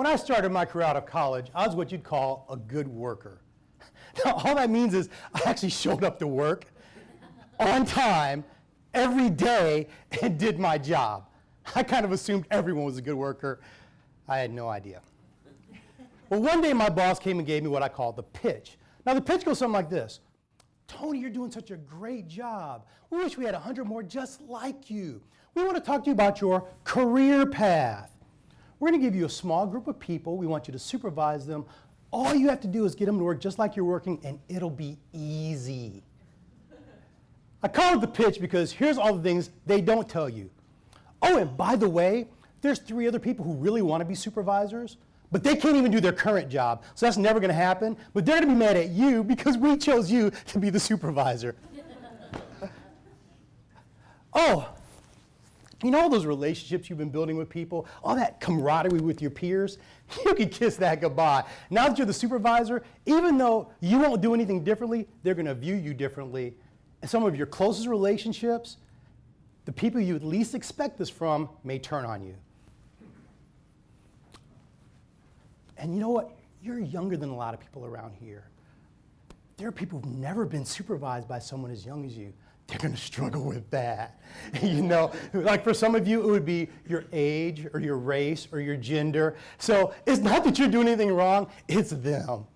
When I started my career out of college, I was what you'd call a good worker. Now, all that means is I actually showed up to work on time every day and did my job. I kind of assumed everyone was a good worker. I had no idea. Well, one day my boss came and gave me what I call the pitch. Now, the pitch goes something like this. Tony, you're doing such a great job. We wish we had 100 more just like you. We want to talk to you about your career path. We're going to give you a small group of people. We want you to supervise them. All you have to do is get them to work just like you're working, and it'll be easy. I call it the pitch because here's all the things they don't tell you. Oh, and by the way, there's 3 other people who really want to be supervisors, but they can't even do their current job, so that's never going to happen. But they're going to be mad at you because we chose you to be the supervisor. Oh, you know all those relationships you've been building with people, all that camaraderie with your peers? You can kiss that goodbye. Now that you're the supervisor, even though you won't do anything differently, they're going to view you differently. And some of your closest relationships, the people you would least expect this from, may turn on you. And you know what? You're younger than a lot of people around here. There are people who've never been supervised by someone as young as you. They're going to struggle with that. You know, like for some of you, it would be your age or your race or your gender. So it's not that you're doing anything wrong, it's them.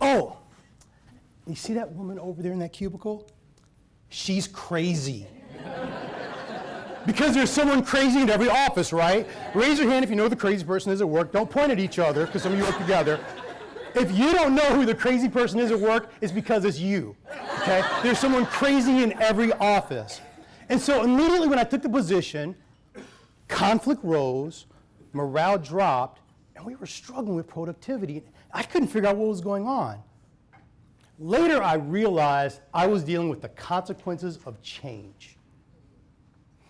Oh, you see that woman over there in that cubicle? She's crazy. Because there's someone crazy in every office, right? Raise your hand if you know who the crazy person is at work. Don't point at each other, because some of you work together. If you don't know who the crazy person is at work, it's because it's you, okay? There's someone crazy in every office. And so immediately when I took the position, conflict rose, morale dropped, and we were struggling with productivity. I couldn't figure out what was going on. Later, I realized I was dealing with the consequences of change.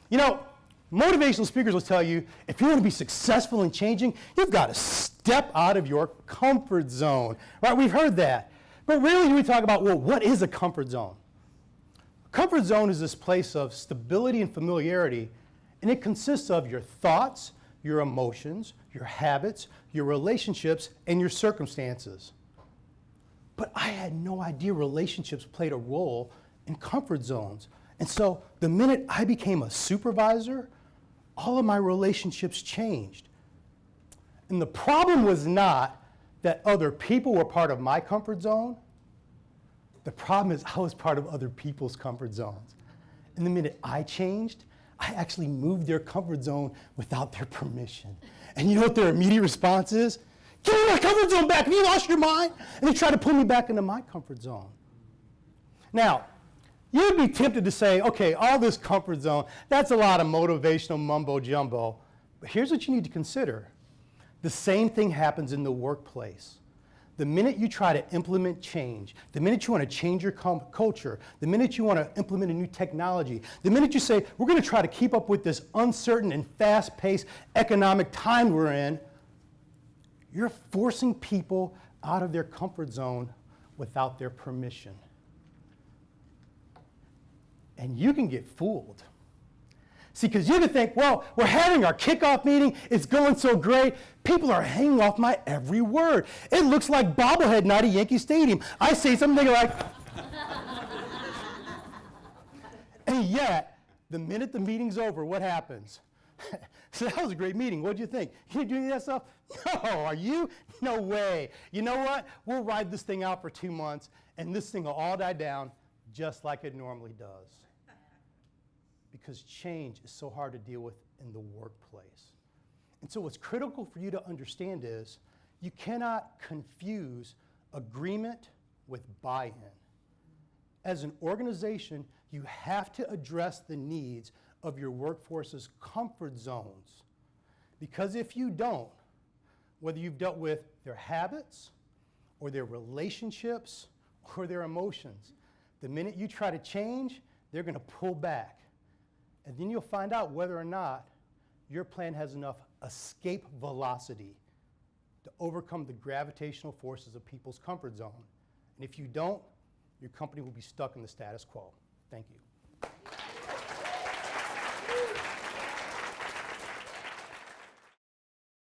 You know, motivational speakers will tell you, if you want to be successful in changing, you've got to step out of your comfort zone, right? We've heard that. But rarely do we talk about, well, what is a comfort zone? A comfort zone is this place of stability and familiarity, and it consists of your thoughts, your emotions, your habits, your relationships, and your circumstances. But I had no idea relationships played a role in comfort zones. And so the minute I became a supervisor, all of my relationships changed. And the problem was not that other people were part of my comfort zone. The problem is I was part of other people's comfort zones. And the minute I changed, I actually moved their comfort zone without their permission. And you know what their immediate response is? Give me my comfort zone back. Have you lost your mind? And they try to pull me back into my comfort zone. Now, you'd be tempted to say, okay, all this comfort zone, that's a lot of motivational mumbo jumbo. But here's what you need to consider. The same thing happens in the workplace. The minute you try to implement change, the minute you want to change your culture, the minute you want to implement a new technology, the minute you say, we're going to try to keep up with this uncertain and fast-paced economic time we're in, you're forcing people out of their comfort zone without their permission. And you can get fooled. See, because you can think, well, we're having our kickoff meeting, it's going so great, people are hanging off my every word. It looks like bobblehead night at Yankee Stadium. I say something like, and yet, the minute the meeting's over, what happens? So that was a great meeting. What did you think? You do any of that stuff? No, are you? No way. You know what? We'll ride this thing out for 2 months, and this thing will all die down just like it normally does. Because change is so hard to deal with in the workplace. And so what's critical for you to understand is you cannot confuse agreement with buy-in. As an organization, you have to address the needs of your workforce's comfort zones. Because if you don't, whether you've dealt with their habits or their relationships or their emotions, the minute you try to change, they're going to pull back. And then you'll find out whether or not your plan has enough escape velocity to overcome the gravitational forces of people's comfort zone. And if you don't, your company will be stuck in the status quo. Thank you.